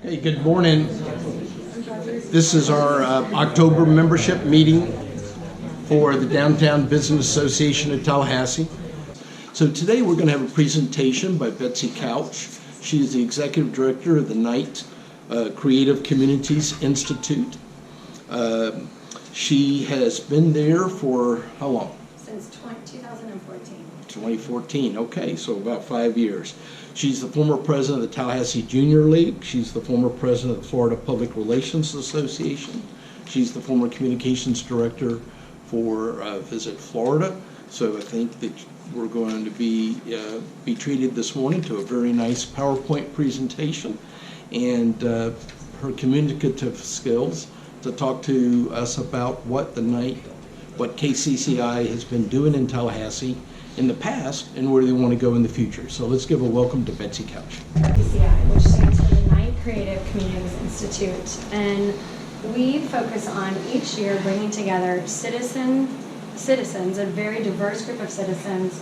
Hey, good morning. This is our October membership meeting for the Downtown Business Association of Tallahassee. So today we're going to have a presentation by Betsy Couch. She is the Executive Director of the Knight Creative Communities Institute. She has been there for how long? Since 2014. 2014, okay, so about 5 years. She's the former president of the Tallahassee Junior League. She's the former president of the Florida Public Relations Association. She's the former communications director for Visit Florida. So I think that we're going to be treated this morning to a very nice PowerPoint presentation and her communicative skills to talk to us about what what KCCI has been doing in Tallahassee in the past and where they want to go in the future. So let's give a welcome to Betsy Couch. KCCI, which stands for the Knight Creative Communities Institute, and we focus on each year bringing together citizens, a very diverse group of citizens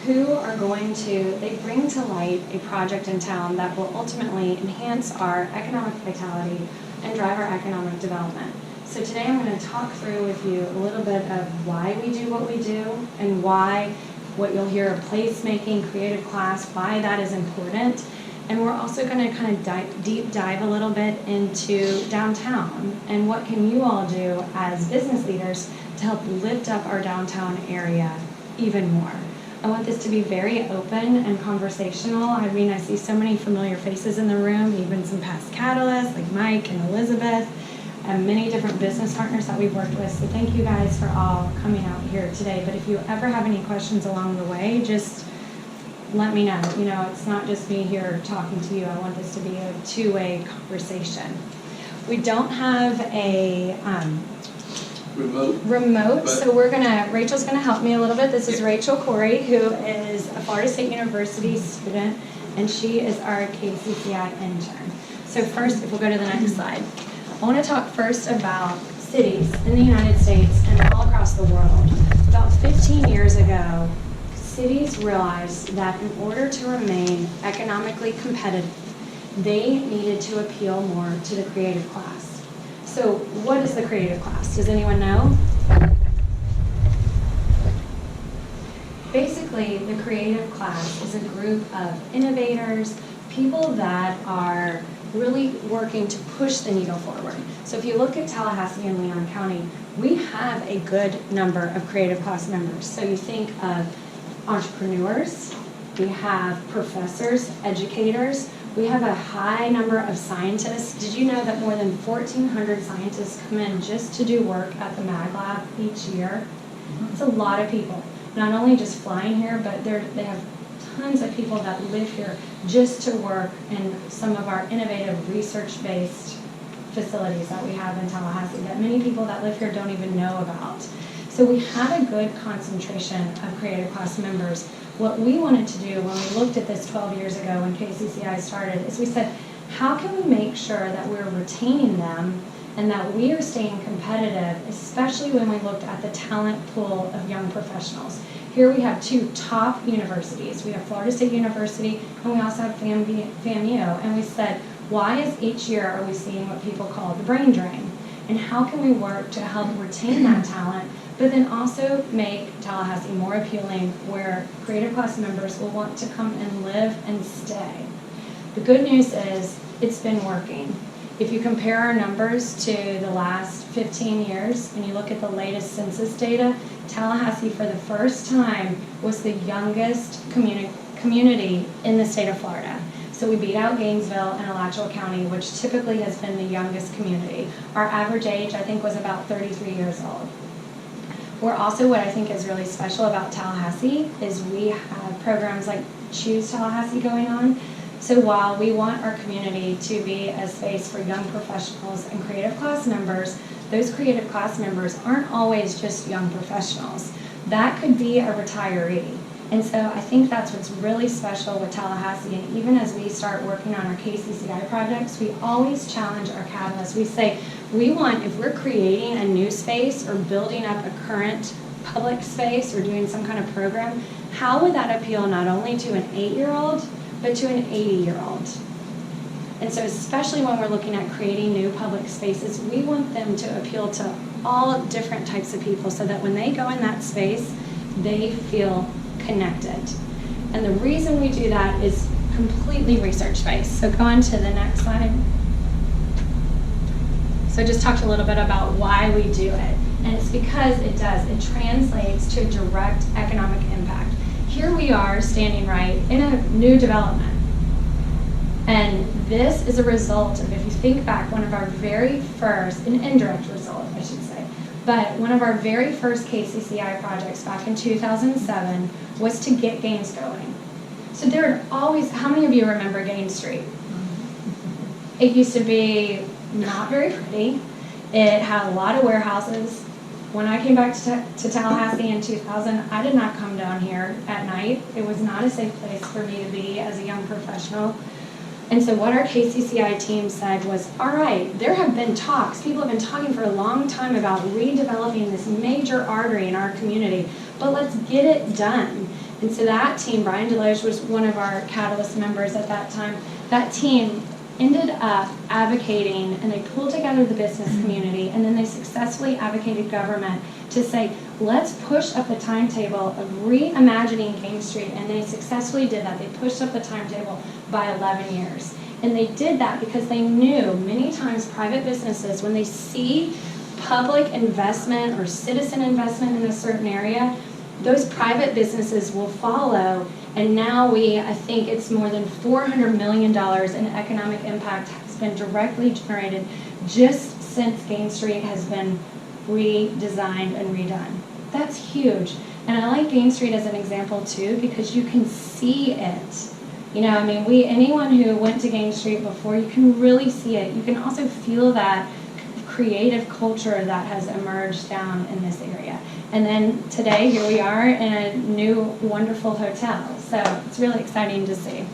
who are they bring to light a project in town that will ultimately enhance our economic vitality and drive our economic development. So today I'm going to talk through with you a little bit of why we do what we do and what you'll hear, a placemaking creative class, why that is important. And we're also going to kind of deep dive a little bit into downtown and what can you all do as business leaders to help lift up our downtown area even more. I want this to be very open and conversational. I mean, I see so many familiar faces in the room, even some past catalysts like Mike and Elizabeth, and many different business partners that we've worked with. So thank you guys for all coming out here today. But if you ever have any questions along the way, just let me know. You know, it's not just me here talking to you. I want this to be a two-way conversation. We don't have a remote, so Rachel's gonna help me a little bit. This is Rachel Corey, who is a Florida State University student, and she is our KCCI intern. So first, if we'll go to the next slide. I want to talk first about cities in the United States and all across the world. About 15 years ago, cities realized that in order to remain economically competitive, they needed to appeal more to the creative class. So what is the creative class? Does anyone know? Basically, the creative class is a group of innovators, people that are really working to push the needle forward. So if you look at Tallahassee and Leon County, we have a good number of creative class members. So you think of entrepreneurs, we have professors, educators, we have a high number of scientists. Did you know that more than 1,400 scientists come in just to do work at the Mag Lab each year? It's a lot of people. Not only just flying here, but they have tons of people that live here just to work in some of our innovative research-based facilities that we have in Tallahassee that many people that live here don't even know about. So we have a good concentration of creative class members. What we wanted to do when we looked at this 12 years ago when KCCI started is we said, how can we make sure that we're retaining them and that we are staying competitive, especially when we looked at the talent pool of young professionals. Here we have two top universities. We have Florida State University and we also have FAMU. And we said, why is each year are we seeing what people call the brain drain? And how can we work to help retain that talent, but then also make Tallahassee more appealing where creative class members will want to come and live and stay? The good news is it's been working. If you compare our numbers to the last 15 years and you look at the latest census data, Tallahassee for the first time was the youngest community in the state of Florida. So we beat out Gainesville and Alachua County, which typically has been the youngest community. Our average age, I think, was about 33 years old. We're also, what I think is really special about Tallahassee is we have programs like Chute Tallahassee going on. So while we want our community to be a space for young professionals and creative class members, those creative class members aren't always just young professionals. That could be a retiree. And so I think that's what's really special with Tallahassee. And even as we start working on our KCCI projects, we always challenge our catalysts. We say, if we're creating a new space or building up a current public space or doing some kind of program, how would that appeal not only to an 8-year-old, but to an 80-year-old? And so especially when we're looking at creating new public spaces, we want them to appeal to all different types of people so that when they go in that space, they feel connected. And the reason we do that is completely research-based. So go on to the next slide. So I just talked a little bit about why we do it. And it's because it translates to direct economic impact. Here we are standing right in a new development. And this is a result of, if you think back, one of our very first, an indirect result, I should say, but one of our very first KCCI projects back in 2007 was to get Gaines going. So there had always, how many of you remember Gaines Street? It used to be not very pretty. It had a lot of warehouses. When I came back to Tallahassee in 2000, I did not come down here at night. It was not a safe place for me to be as a young professional. And so what our KCCI team said was, all right, there have been talks. People have been talking for a long time about redeveloping this major artery in our community, but let's get it done. And so that team, Brian Deloge was one of our Catalyst members at that time, that team ended up advocating, and they pulled together the business community, and then they successfully advocated government to say, let's push up the timetable of reimagining King Street, and they successfully did that. They pushed up the timetable by 11 years. And they did that because they knew many times private businesses, when they see public investment or citizen investment in a certain area, those private businesses will follow. And now I think it's more than $400 million in economic impact has been directly generated just since Gaines Street has been redesigned and redone. That's huge. And I like Gaines Street as an example too, because you can see it. You know, I mean, anyone who went to Gaines Street before, you can really see it. You can also feel that creative culture that has emerged down in this area. And then today, here we are in a new, wonderful hotel. So it's really exciting to see.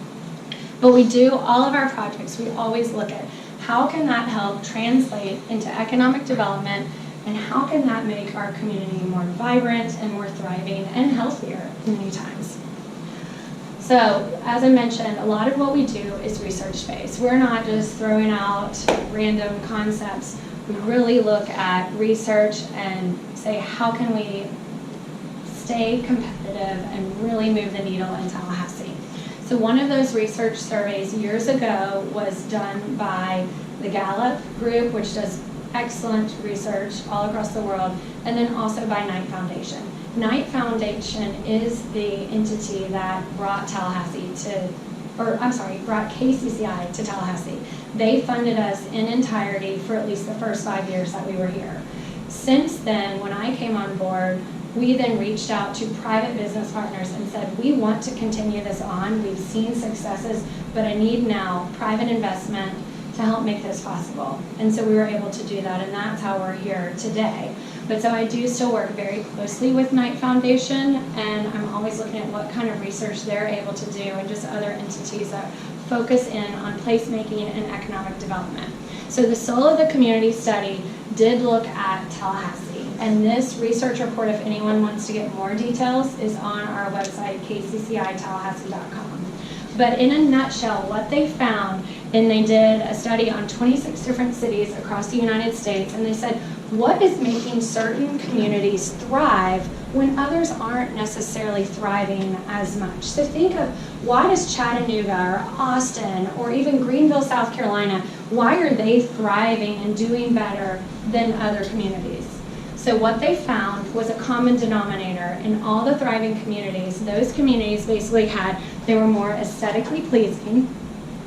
But we do all of our projects, we always look at how can that help translate into economic development, and how can that make our community more vibrant and more thriving and healthier many times. So, as I mentioned, a lot of what we do is research-based. We're not just throwing out random concepts. We really look at research and say, how can we stay competitive and really move the needle in Tallahassee? So one of those research surveys years ago was done by the Gallup group, which does excellent research all across the world, and then also by Knight Foundation. Knight Foundation is the entity that brought brought KCCI to Tallahassee. They funded us in entirety for at least the first 5 years that we were here. Since then, when I came on board, we then reached out to private business partners and said, we want to continue this on. We've seen successes, but I need now private investment to help make this possible. And so we were able to do that, and that's how we're here today. But so I do still work very closely with Knight Foundation, and I'm always looking at what kind of research they're able to do, and just other entities that focus in on placemaking and economic development. So the Soul of the Community study did look at Tallahassee, and this research report, if anyone wants to get more details, is on our website, kccitallahassee.com. But in a nutshell, what they found, and they did a study on 26 different cities across the United States, and they said, what is making certain communities thrive when others aren't necessarily thriving as much? So think of, why does Chattanooga or Austin or even Greenville, South Carolina, why are they thriving and doing better than other communities? So what they found was a common denominator in all the thriving communities. Those communities basically they were more aesthetically pleasing.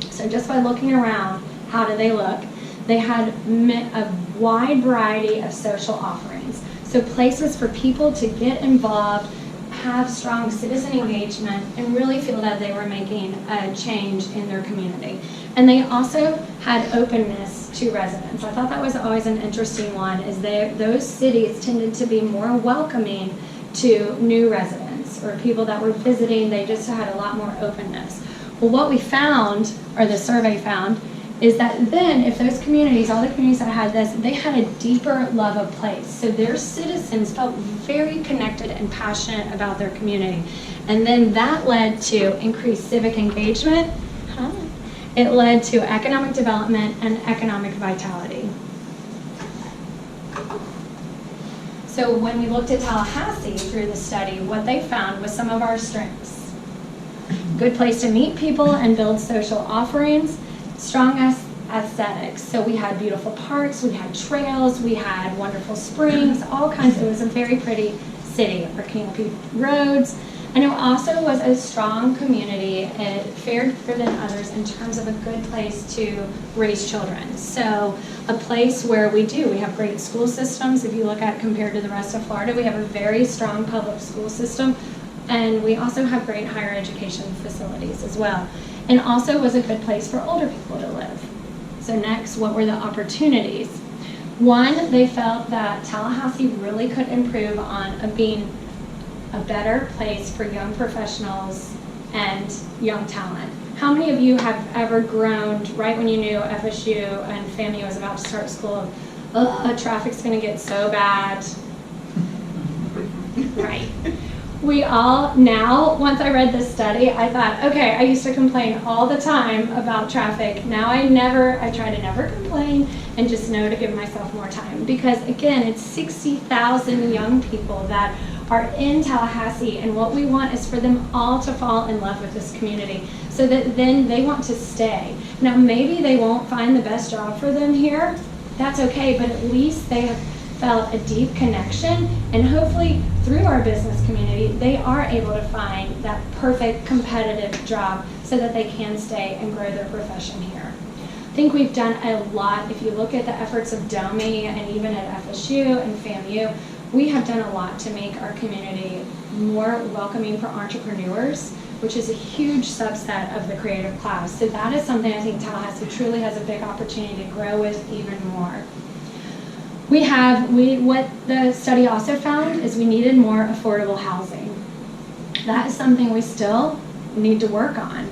So just by looking around, how do they look? They had a wide variety of social offerings. So places for people to get involved, have strong citizen engagement, and really feel that they were making a change in their community. And they also had openness to residents. I thought that was always an interesting one, is those cities tended to be more welcoming to new residents or people that were visiting. They just had a lot more openness. Well, what we found, or the survey found, is that then if those communities, all the communities that had this, they had a deeper love of place. So their citizens felt very connected and passionate about their community. And then that led to increased civic engagement It led to economic development and economic vitality. So when we looked at Tallahassee through the study, what they found was some of our strengths. Good place to meet people and build social offerings, strong aesthetics. So we had beautiful parks, we had trails, we had wonderful springs, all kinds. It was a very pretty city, our canopy roads. And it also was a strong community. It fared better than others in terms of a good place to raise children. So a place where we have great school systems. If you look at it compared to the rest of Florida, we have a very strong public school system. And we also have great higher education facilities as well. And also was a good place for older people to live. So next, what were the opportunities? One, they felt that Tallahassee really could improve on being a better place for young professionals and young talent. How many of you have ever groaned right when you knew FSU and FAMU was about to start school? Traffic's gonna get so bad. Right. We all now, once I read this study, I thought, okay, I used to complain all the time about traffic. Now I try to never complain and just know to give myself more time. Because again, it's 60,000 young people that are in Tallahassee, and what we want is for them all to fall in love with this community so that then they want to stay. Now maybe they won't find the best job for them here, that's okay, but at least they have felt a deep connection, and hopefully through our business community they are able to find that perfect competitive job so that they can stay and grow their profession here. I think we've done a lot. If you look at the efforts of DOMI and even at FSU and FAMU, we have done a lot to make our community more welcoming for entrepreneurs, which is a huge subset of the creative class. So that is something I think Tallahassee truly has a big opportunity to grow with even more. What the study also found is we needed more affordable housing. That is something we still need to work on.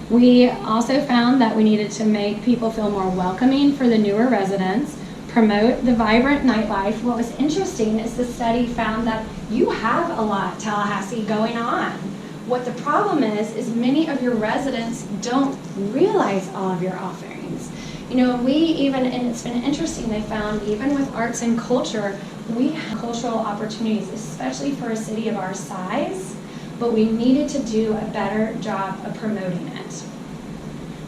We also found that we needed to make people feel more welcoming for the newer residents, promote the vibrant nightlife. What was interesting is the study found that you have a lot, Tallahassee, going on. What the problem is many of your residents don't realize all of your offerings. You know, and it's been interesting, they found even with arts and culture, we have cultural opportunities, especially for a city of our size, but we needed to do a better job of promoting it.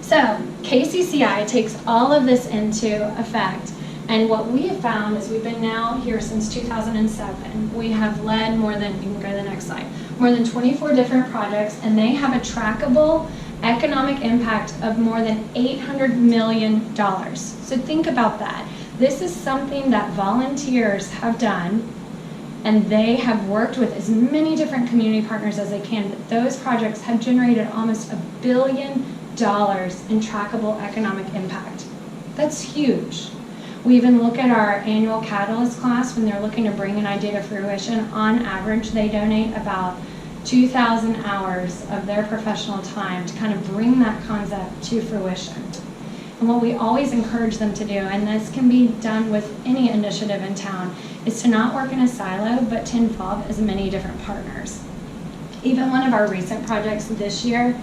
So KCCI takes all of this into effect, and what we have found is we've been now here since 2007. We have led more than 24 different projects, and they have a trackable economic impact of more than $800 million. So think about that. This is something that volunteers have done, and they have worked with as many different community partners as they can, but those projects have generated almost $1 billion in trackable economic impact. That's huge. We even look at our annual Catalyst class when they're looking to bring an idea to fruition. On average, they donate about 2,000 hours of their professional time to kind of bring that concept to fruition. And what we always encourage them to do, and this can be done with any initiative in town, is to not work in a silo, but to involve as many different partners. Even one of our recent projects this year,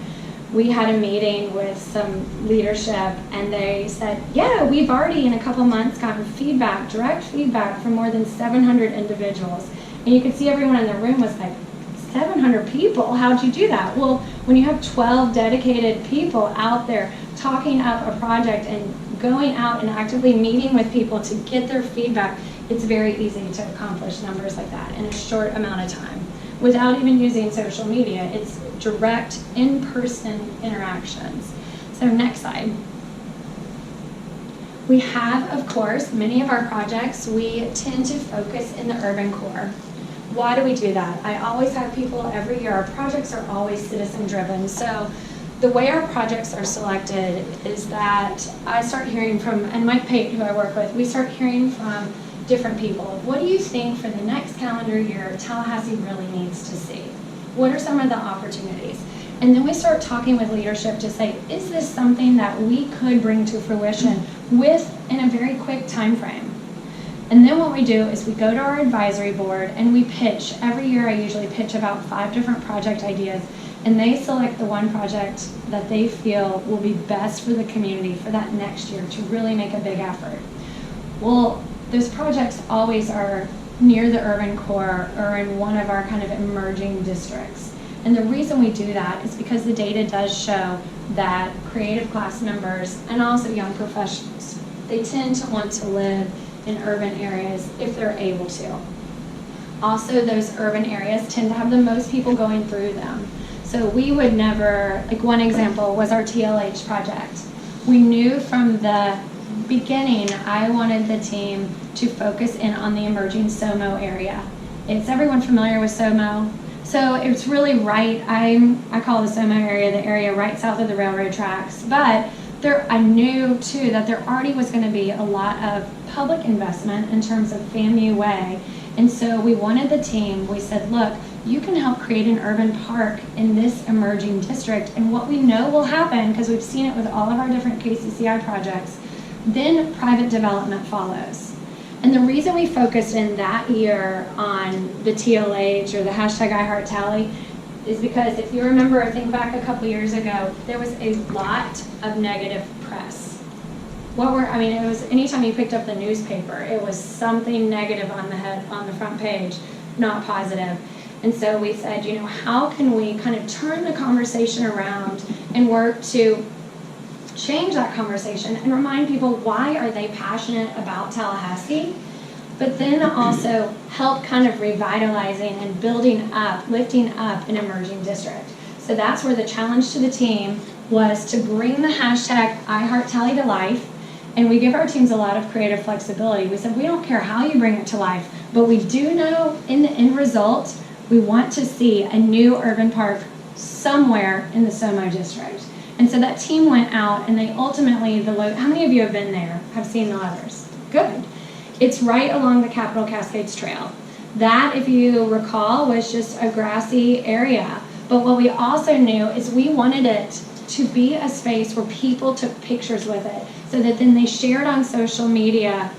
we had a meeting with some leadership, and they said, yeah, we've already in a couple months gotten feedback, direct feedback from more than 700 individuals. And you could see everyone in the room was like, 700 people, how'd you do that? Well, when you have 12 dedicated people out there talking up a project and going out and actively meeting with people to get their feedback, it's very easy to accomplish numbers like that in a short amount of time. Without even using social media, it's direct in-person interactions. So next slide. We have, of course, many of our projects, we tend to focus in the urban core. Why do we do that? I always have people every year, our projects are always citizen driven. So the way our projects are selected is that I start hearing from, and Mike Pate, who I work with, we start hearing from different people. What do you think for the next calendar year Tallahassee really needs to see? What are some of the opportunities? And then we start talking with leadership to say, is this something that we could bring to fruition in a very quick time frame? And then what we do is we go to our advisory board and we pitch. Every year I usually pitch about 5 different project ideas, and they select the one project that they feel will be best for the community for that next year to really make a big effort. Well, those projects always are near the urban core or in one of our kind of emerging districts. And the reason we do that is because the data does show that creative class members and also young professionals, they tend to want to live in urban areas if they're able to. Also, those urban areas tend to have the most people going through them. So we would never, like one example was our TLH project. We knew from the beginning, I wanted the team to focus in on the emerging SOMO area. Is everyone familiar with SOMO? So it's really right, I call the SOMO area the area right south of the railroad tracks, but I knew too that there already was going to be a lot of public investment in terms of FAMU Way. And so we wanted the team, we said, look, you can help create an urban park in this emerging district. And what we know will happen, because we've seen it with all of our different KCCI projects, then private development follows. And the reason we focused in that year on the TLH or the hashtag #IHeartTally is because if you remember, I think back a couple years ago, there was a lot of negative press. It was anytime you picked up the newspaper, it was something negative on the front page, not positive. And so we said, how can we kind of turn the conversation around and work to change that conversation and remind people why are they passionate about Tallahassee, but then also help kind of revitalizing and building up, lifting up an emerging district. So that's where the challenge to the team was to bring the hashtag #IHeartTally to life, and we give our teams a lot of creative flexibility. We said, we don't care how you bring it to life, but we do know in the end result, we want to see a new urban park somewhere in the SOMO district. And so that team went out and they ultimately, how many of you have been there, have seen the letters? Good. It's right along the Capitol Cascades Trail. That, if you recall, was just a grassy area. But what we also knew is we wanted it to be a space where people took pictures with it so that then they shared on social media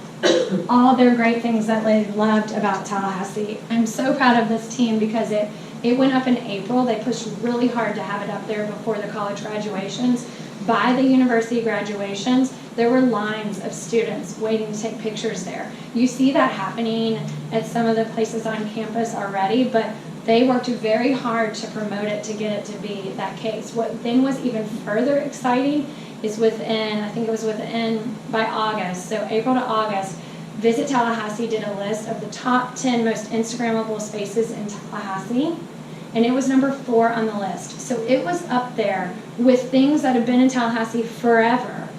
all their great things that they loved about Tallahassee. I'm so proud of this team because it went up in April. They pushed really hard to have it up there before the college graduations. By the university graduations, there were lines of students waiting to take pictures there. You see that happening at some of the places on campus already, but they worked very hard to promote it to get it to be that case. What then was even further exciting is by August, so April to August, Visit Tallahassee did a list of the top 10 most Instagrammable spaces in Tallahassee, and it was number 4 on the list. So it was up there with things that have been in Tallahassee forever.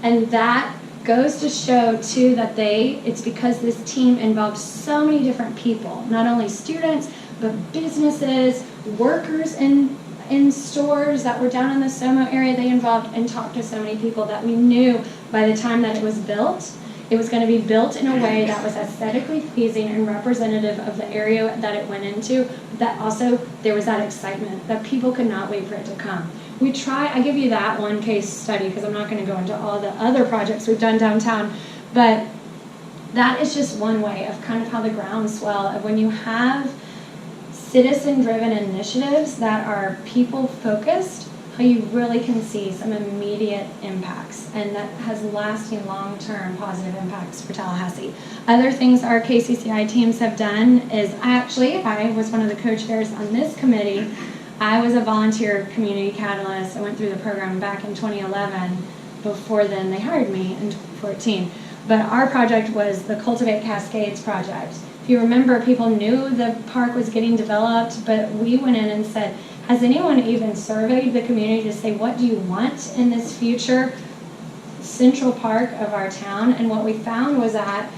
And that goes to show too that it's because this team involved so many different people, not only students, but businesses, workers in stores that were down in the SOMO area. They involved and talked to so many people that we knew by the time that it was built, it was going to be built in a way that was aesthetically pleasing and representative of the area that it went into, that also there was that excitement that people could not wait for it to come. I give you that one case study because I'm not going to go into all the other projects we've done downtown, but that is just one way of kind of how the groundswell of when you have citizen-driven initiatives that are people-focused, how you really can see some immediate impacts, and that has lasting long-term positive impacts for Tallahassee. Other things our KCCI teams have done is I was one of the co-chairs on this committee. I was a volunteer community catalyst. I went through the program back in 2011. Before then, they hired me in 2014. But our project was the Cultivate Cascades project. If you remember, people knew the park was getting developed, but we went in and said, has anyone even surveyed the community to say, what do you want in this future central park of our town? And what we found was that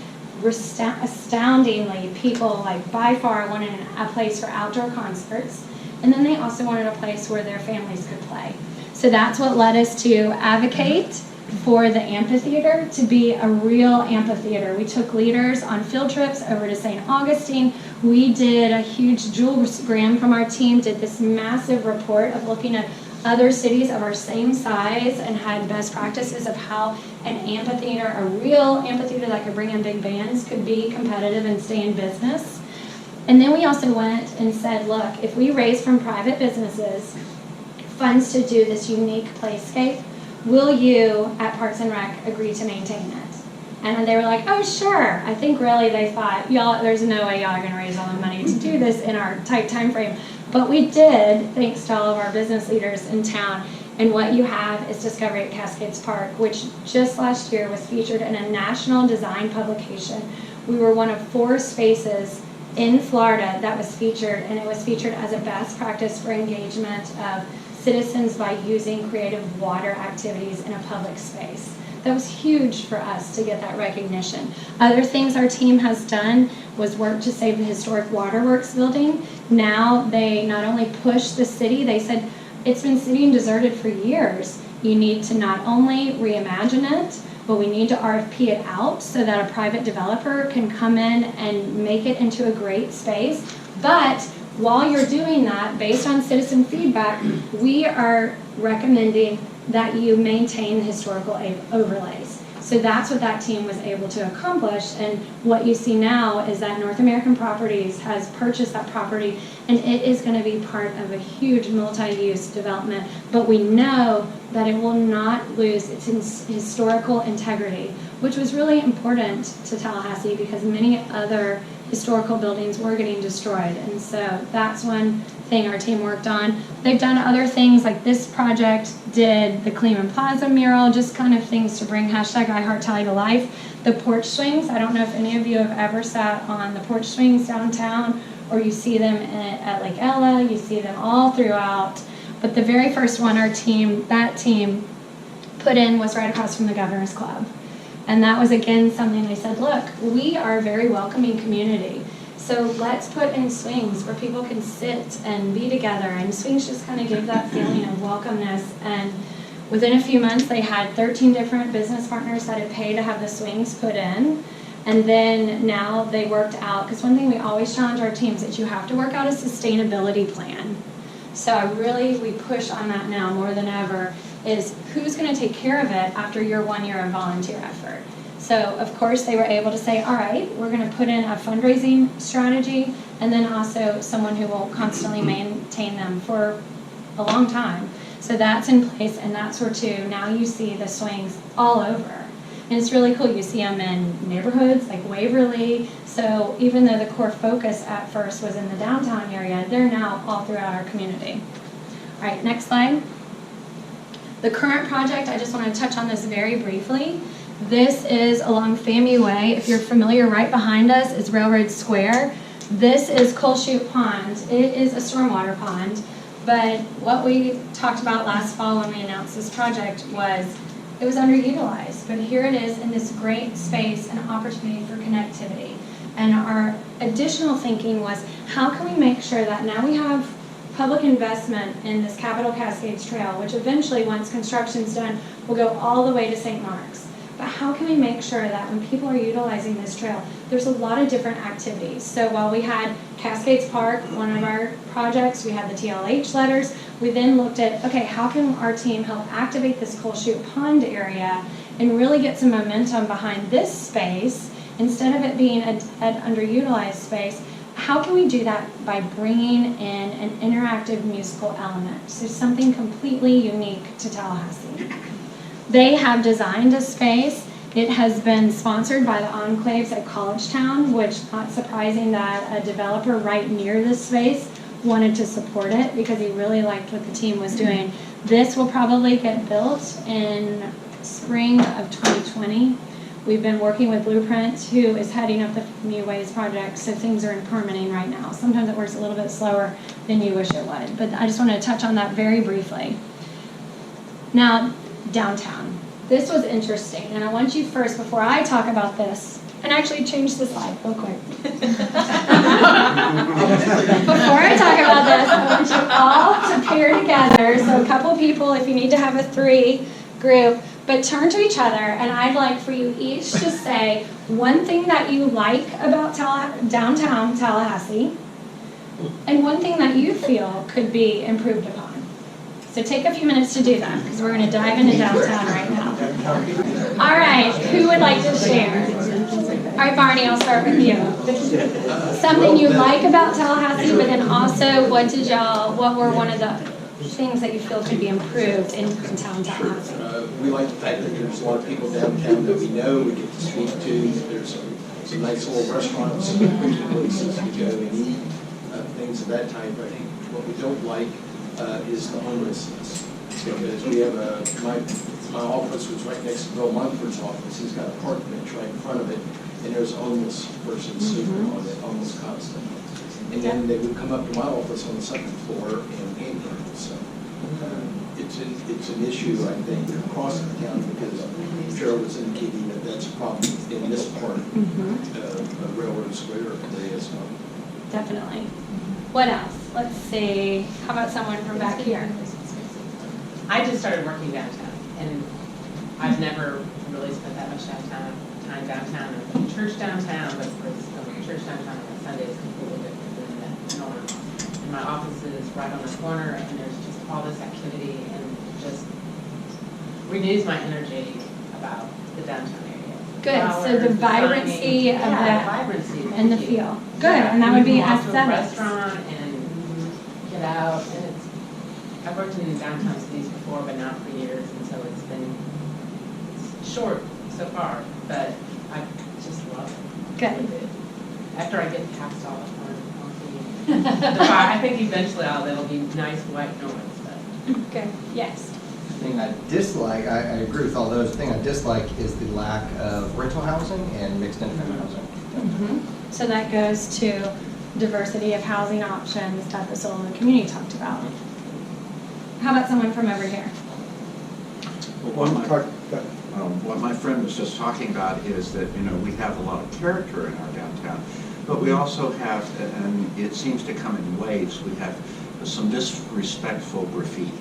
astoundingly, people by far wanted a place for outdoor concerts, and then they also wanted a place where their families could play. So that's what led us to advocate for the amphitheater to be a real amphitheater. We took leaders on field trips over to St. Augustine. We did a huge, Jules Graham from our team did this massive report of looking at other cities of our same size and had best practices of how an amphitheater, a real amphitheater that could bring in big bands, could be competitive and stay in business. And then we also went and said, look, if we raise from private businesses funds to do this unique playscape. Will you, at Parks and Rec, agree to maintain it? And they were like, oh, sure. I think really they thought, y'all, there's no way y'all are going to raise all the money to do this in our tight time frame. But we did, thanks to all of our business leaders in town. And what you have is Discovery at Cascades Park, which just last year was featured in a national design publication. We were one of 4 spaces in Florida that was featured, and it was featured as a best practice for engagement of citizens by using creative water activities in a public space. That was huge for us to get that recognition. Other things our team has done was work to save the historic Waterworks building. Now they not only push the city, they said it's been sitting deserted for years. You need to not only reimagine it, but we need to RFP it out so that a private developer can come in and make it into a great space. But while you're doing that, based on citizen feedback, we are recommending that you maintain the historical overlays. So that's what that team was able to accomplish. And what you see now is that North American Properties has purchased that property, and it is going to be part of a huge multi-use development. But we know that it will not lose its historical integrity, which was really important to Tallahassee because many other historical buildings were getting destroyed. And so that's one thing our team worked on. They've done other things like this project did the Kleeman Plaza mural, just kind of things to bring hashtag #IHeartTally to life. The porch swings, I don't know if any of you have ever sat on the porch swings downtown, or you see them at Lake Ella, you see them all throughout. But the very first one that team put in was right across from the Governor's Club. And that was, again, something they said, look, we are a very welcoming community. So let's put in swings where people can sit and be together. And swings just kind of give that feeling of welcomeness. And within a few months, they had 13 different business partners that had paid to have the swings put in. And then now they worked out, because one thing we always challenge our teams is that you have to work out a sustainability plan. So we push on that now more than ever, is who's going to take care of it after your 1 year of volunteer effort. So of course they were able to say, all right, we're going to put in a fundraising strategy, and then also someone who will constantly maintain them for a long time. So that's in place, and that's where too, now you see the swings all over. And it's really cool. You see them in neighborhoods like Waverly. So even though the core focus at first was in the downtown area, they're now all throughout our community. All right, next slide. The current project, I just want to touch on this very briefly. This is along FAMU Way. If you're familiar, right behind us is Railroad Square. This is Chute Pond. It is a stormwater pond. But what we talked about last fall when we announced this project was it was underutilized, but here it is in this great space and opportunity for connectivity. And our additional thinking was, how can we make sure that now we have public investment in this Capitol Cascades Trail, which eventually, once construction's done, will go all the way to St. Mark's. But how can we make sure that when people are utilizing this trail, there's a lot of different activities. So while we had Cascades Park, one of our projects, we had the TLH letters, we then looked at, okay, how can our team help activate this Chute Pond area and really get some momentum behind this space instead of it being an underutilized space? How can we do that by bringing in an interactive musical element? So something completely unique to Tallahassee. They have designed a space. It has been sponsored by the Enclaves at College Town, which, not surprising that a developer right near this space wanted to support it because he really liked what the team was doing. This will probably get built in spring of 2020. We've been working with Blueprint, who is heading up the New Ways project, so things are in permitting right now. Sometimes it works a little bit slower than you wish it would, but I just want to touch on that very briefly. Now, downtown. This was interesting, and I want you first, before I talk about this, and actually change the slide real quick. Before I talk about this, I want you all to pair together. So a couple people, if you need to have a 3 group, but turn to each other, and I'd like for you each to say one thing that you like about downtown Tallahassee, and one thing that you feel could be improved upon. So take a few minutes to do that, because we're going to dive into downtown right now. All right, who would like to share? All right, Barney, I'll start with you. Something you like about Tallahassee, but then also what were one of the things that you feel could be improved in town Tallahassee? We like the fact that there's a lot of people downtown that we know, we get to speak to. There's some nice little restaurants, places to go and eat, things of that type. I think what we don't like is the homelessness. Because we have my office was right next to Bill Munford's office. He's got a park bench right in front of it, and there's a homeless person sleeping on it almost constantly. And then they would come up to my office on the second floor and panhandle. So it's an issue, I think, across the town, because Cheryl was indicating that that's a problem in this part of Railroad Square today as well. Definitely. What else? Let's see. How about someone from back here? I just started working downtown, and I've never really spent that much time downtown. I've been to church downtown, but of course, going to church downtown on Sunday is completely different than that norm. And my office is right on the corner, and there's just all this activity, and just renews my energy about the downtown area. Good. So Flowers, the vibrancy of that the vibrancy and the thank you. feel. Good. And that would be you can walk to a aesthetics. restaurant and get out, and I've worked in downtown cities before, but not for years, and so it's short so far, but I just love it. Good. After I get past all the fun, I think eventually there'll be nice white noise, but. Good. Yes. The thing I dislike, I agree with all those, the thing I dislike is the lack of rental housing and mixed income housing. So that goes to diversity of housing options that the Soul of the Community talked about. How about someone from over here? What my friend was just talking about is that, we have a lot of character in our downtown, but we also have, and it seems to come in waves, we have some disrespectful graffiti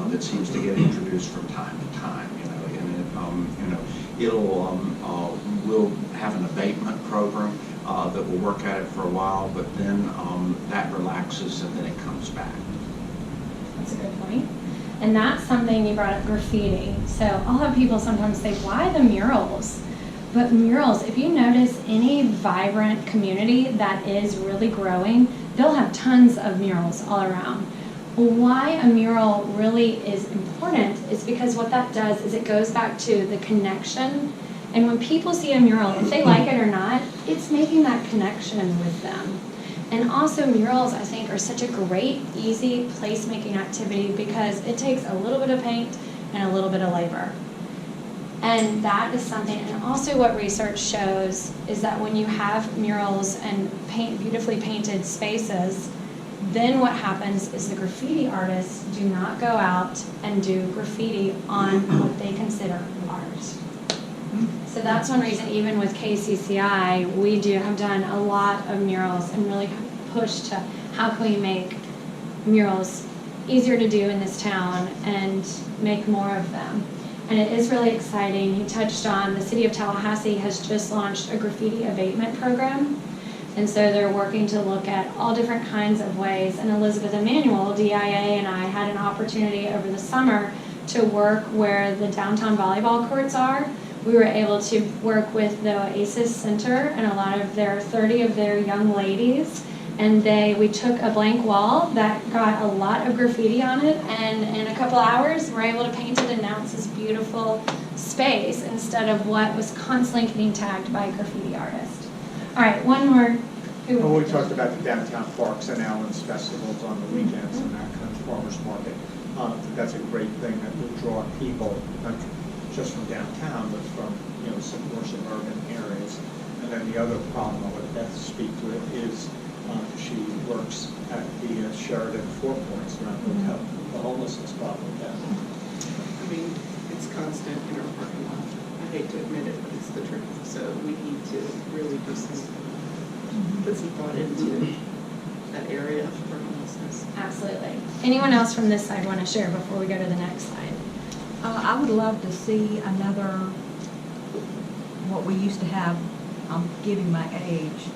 that seems to get introduced from time to time, and we'll have an abatement program that will work at it for a while, but then that relaxes and then it comes back. That's a good point. And that's something you brought up, graffiti. So I'll have people sometimes say, why the murals? But murals, if you notice any vibrant community that is really growing, they'll have tons of murals all around. Why a mural really is important is because what that does is it goes back to the connection. And when people see a mural, if they like it or not, it's making that connection with them. And also murals, I think, are such a great, easy placemaking activity because it takes a little bit of paint and a little bit of labor. And that is something, and also what research shows is that when you have murals and beautifully painted spaces, then what happens is the graffiti artists do not go out and do graffiti on what they consider art. So that's one reason, even with KCCI, we have done a lot of murals and really pushed to how can we make murals easier to do in this town and make more of them. And it is really exciting. He touched on the city of Tallahassee has just launched a graffiti abatement program. And so they're working to look at all different kinds of ways. And Elizabeth Emanuel, DIA, and I had an opportunity over the summer to work where the downtown volleyball courts are. We were able to work with the Oasis Center and a lot of 30 of their young ladies. And we took a blank wall that got a lot of graffiti on it, and in a couple hours, we're able to paint it, and now it's this beautiful space instead of what was constantly getting tagged by a graffiti artist. All right, one more. Well, we talked about the downtown parks and Allen's festivals on the weekends and that kind of farmers market. That's a great thing that will draw people, not just from downtown, but from some more suburban areas. And then the other problem I'll let Beth speak to it is she works at the Sheridan Four Points around the homelessness problem down there. I mean, it's constant in our parking lot. I hate to admit it, but it's the truth. So we need to really put some thought into that area for homelessness. Absolutely. Anyone else from this side want to share before we go to the next slide? I would love to see another, what we used to have, I'm giving my age,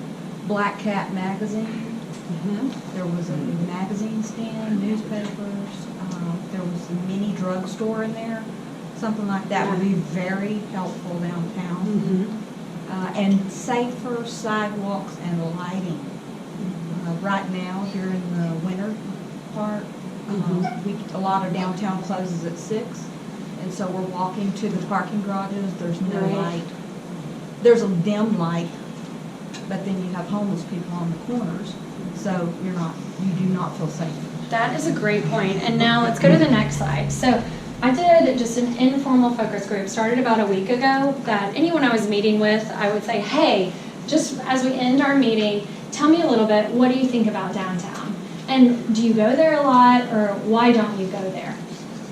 Black Cat magazine. There was a magazine stand, newspapers, there was a mini drugstore in there. Something like that would be very helpful downtown. And safer sidewalks and lighting. Right now, here in the winter part, A lot of downtown closes at 6, and so we're walking to the parking garages, there's no Right. light. There's a dim light, but then you have homeless people on the corners, so you do not feel safe. That is a great point. And now let's go to the next slide. So I did just an informal focus group, started about a week ago, that anyone I was meeting with, I would say, hey, just as we end our meeting, tell me a little bit, what do you think about downtown? And do you go there a lot, or why don't you go there?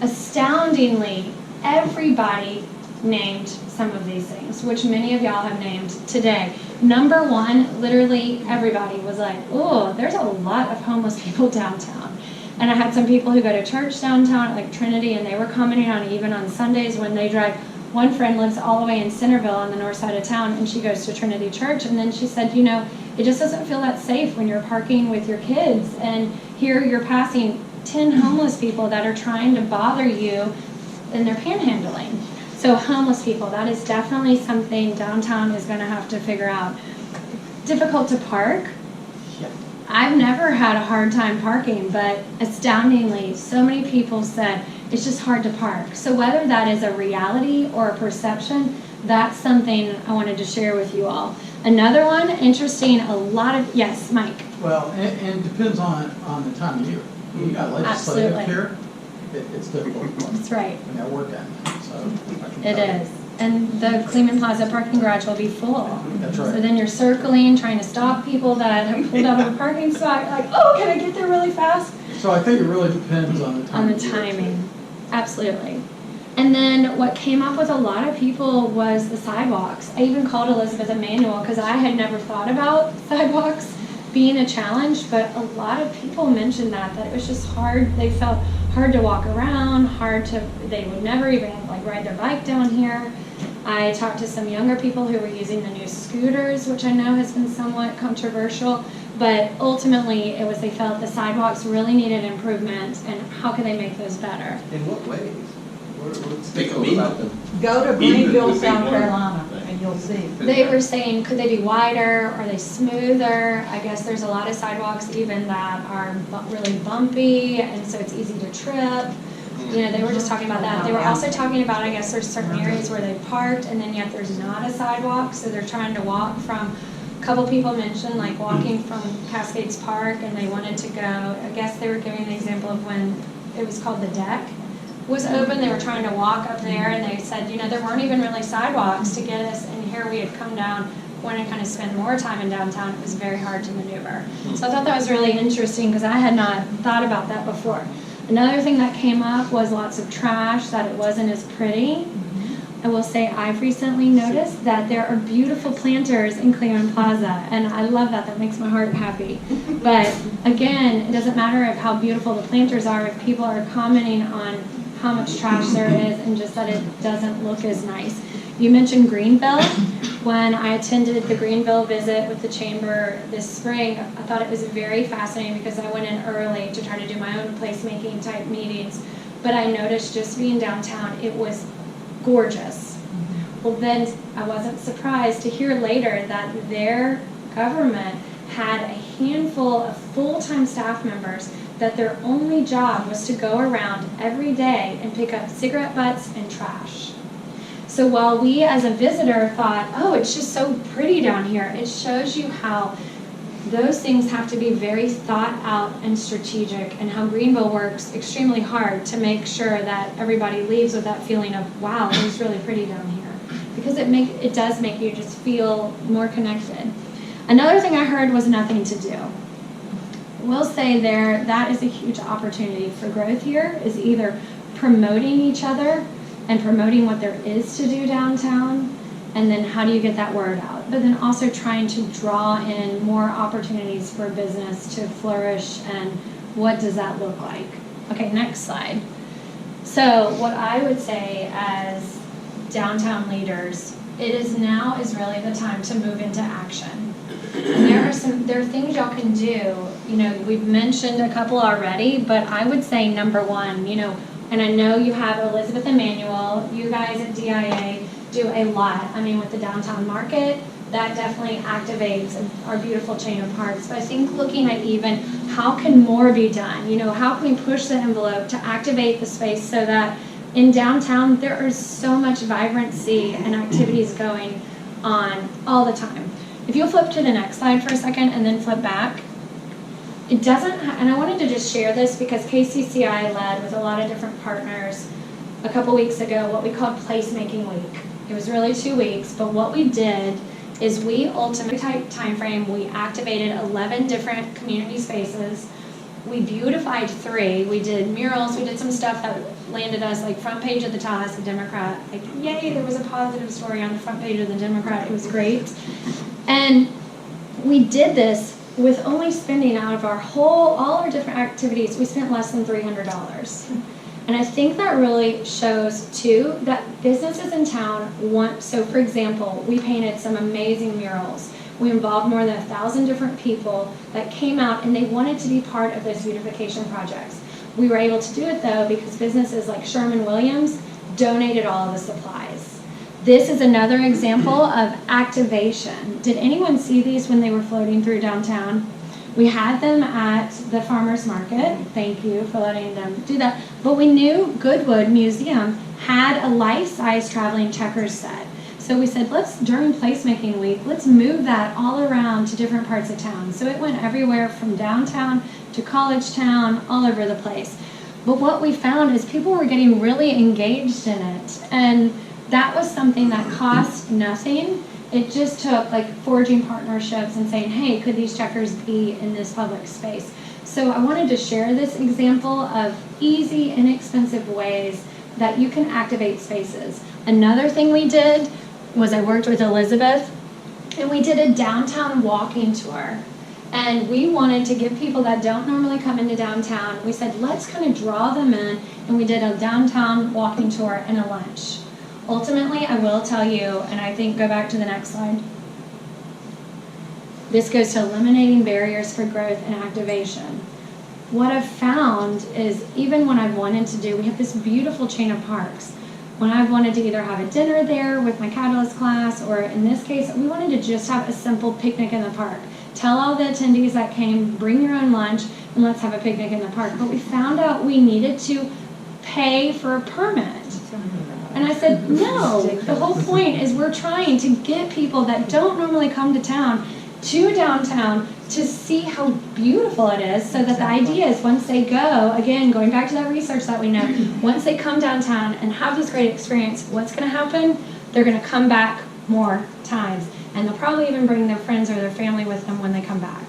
Astoundingly, everybody named some of these things, which many of y'all have named today. Number one, literally everybody was like, oh, there's a lot of homeless people downtown. And I had some people who go to church downtown, like Trinity, and they were commenting on it even on Sundays when they drive. One friend lives all the way in Centerville on the north side of town, and she goes to Trinity Church, and then she said, it just doesn't feel that safe when you're parking with your kids, and here you're passing 10 homeless people that are trying to bother you, and they're panhandling. So homeless people, that is definitely something downtown is going to have to figure out. Difficult to park. I've never had a hard time parking, but astoundingly, so many people said it's just hard to park. So whether that is a reality or a perception, that's something I wanted to share with you all. Another one, interesting, yes, Mike. Well, and depends on the time of year. You got legislative Absolutely. here, it's difficult. That's right. When they're working, so. I can It tell you. is. And the Kleeman Plaza parking garage will be full. That's So right. then you're circling, trying to stop people that have pulled out of a parking spot, like, oh, can I get there really fast? So I think it really depends on the time. On the of year. timing, absolutely. And then what came up with a lot of people was the sidewalks. I even called Elizabeth Emanuel because I had never thought about sidewalks being a challenge, but a lot of people mentioned that it was just hard. They felt hard to walk around, they would never even ride their bike down here. I talked to some younger people who were using the new scooters, which I know has been somewhat controversial, but ultimately they felt the sidewalks really needed improvement, and how can they make those better? In what ways? What's Think of difficult me. about them? Go to Even Greenville, would be South one Carolina, thing. and you'll see. They were saying, could they be wider? Are they smoother? I guess there's a lot of sidewalks even that are really bumpy, and so it's easy to trip. They were just talking about that. They were also talking about, I guess there's certain areas where they parked, and then yet there's not a sidewalk, so they're trying to walk from, a couple people mentioned like walking from Cascades Park, and they wanted to go, I guess they were giving the example of when it was called the deck was open, they were trying to walk up there, and they said, there weren't even really sidewalks to get us, and here we had come down, wanted to kind of spend more time in downtown, it was very hard to maneuver. So I thought that was really interesting, because I had not thought about that before. Another thing that came up was lots of trash, that it wasn't as pretty. I will say I've recently noticed that there are beautiful planters in Cleveland Plaza, and I love that. That makes my heart happy. But again, it doesn't matter how beautiful the planters are if people are commenting on how much trash there is and just that it doesn't look as nice. You mentioned Greenville. When I attended the Greenville visit with the chamber this spring, I thought it was very fascinating because I went in early to try to do my own placemaking type meetings. But I noticed just being downtown, it was gorgeous. Well, then I wasn't surprised to hear later that their government had a handful of full-time staff members that their only job was to go around every day and pick up cigarette butts and trash. So while we as a visitor thought, oh, it's just so pretty down here, it shows you how those things have to be very thought out and strategic, and how Greenville works extremely hard to make sure that everybody leaves with that feeling of, wow, it was really pretty down here. Because it does make you just feel more connected. Another thing I heard was nothing to do. We'll say that is a huge opportunity for growth here, is either promoting each other and promoting what there is to do downtown, and then how do you get that word out? But then also trying to draw in more opportunities for business to flourish, and what does that look like? Okay, next slide. So what I would say as downtown leaders, now is really the time to move into action. And there are things y'all can do. We've mentioned a couple already, but I would say number one, and I know you have Elizabeth Emanuel, you guys at DIA do a lot. With the downtown market, that definitely activates our beautiful chain of parks. But I think looking at even how can more be done? You know, how can we push the envelope to activate the space so that in downtown there is so much vibrancy and activities going on all the time. If you'll flip to the next slide for a second and then flip back. It doesn't, and I wanted to just share this because KCCI led with a lot of different partners a couple weeks ago what we called Placemaking Week. It was really 2 weeks, but what we did is we ultimately time frame, we activated 11 different community spaces. We beautified 3. We did murals. We did some stuff that landed us like front page of the Tallahassee Democrat. Like, yay, there was a positive story on the front page of the Democrat. It was great. And we did this with only spending out of all our different activities, we spent less than $300. And I think that really shows too that businesses in town want, so for example, we painted some amazing murals. We involved more than 1,000 different people that came out and they wanted to be part of those beautification projects. We were able to do it though because businesses like Sherman-Williams donated all of the supplies. This is another example of activation. Did anyone see these when they were floating through downtown? We had them at the farmer's market. Thank you for letting them do that. But we knew Goodwood Museum had a life-size traveling checkers set. So we said, during placemaking week, let's move that all around to different parts of town. So it went everywhere from downtown to College Town, all over the place. But what we found is people were getting really engaged in it. And that was something that cost nothing. It just took like forging partnerships and saying, hey, could these checkers be in this public space? So I wanted to share this example of easy, inexpensive ways that you can activate spaces. Another thing we did was I worked with Elizabeth and we did a downtown walking tour. And we wanted to give people that don't normally come into downtown, we said, let's kind of draw them in, and we did a downtown walking tour and a lunch. Ultimately, I will tell you, and I think go back to the next slide. This goes to eliminating barriers for growth and activation. What I've found is even when I've wanted to do, we have this beautiful chain of parks. When I've wanted to either have a dinner there with my Catalyst class, or in this case, we wanted to just have a simple picnic in the park. Tell all the attendees that came, bring your own lunch, and let's have a picnic in the park. But we found out we needed to pay for a permit. And I said, no, the whole point is we're trying to get people that don't normally come to town to downtown to see how beautiful it is, so that the idea is once they go, again, going back to that research that we know, once they come downtown and have this great experience, what's going to happen? They're going to come back more times. And they'll probably even bring their friends or their family with them when they come back.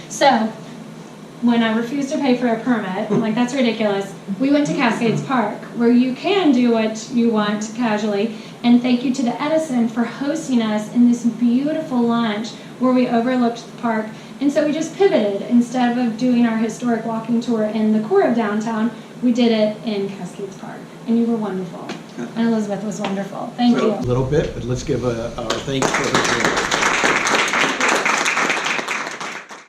So when I refused to pay for a permit, I'm like, that's ridiculous. We went to Cascades Park, where you can do what you want casually. And thank you to the Edison for hosting us in this beautiful lunch where we overlooked the park. And so we just pivoted. Instead of doing our historic walking tour in the core of downtown, we did it in Cascades Park. And you were wonderful. And Elizabeth was wonderful. Thank you. A little bit, but let's give our thanks for her.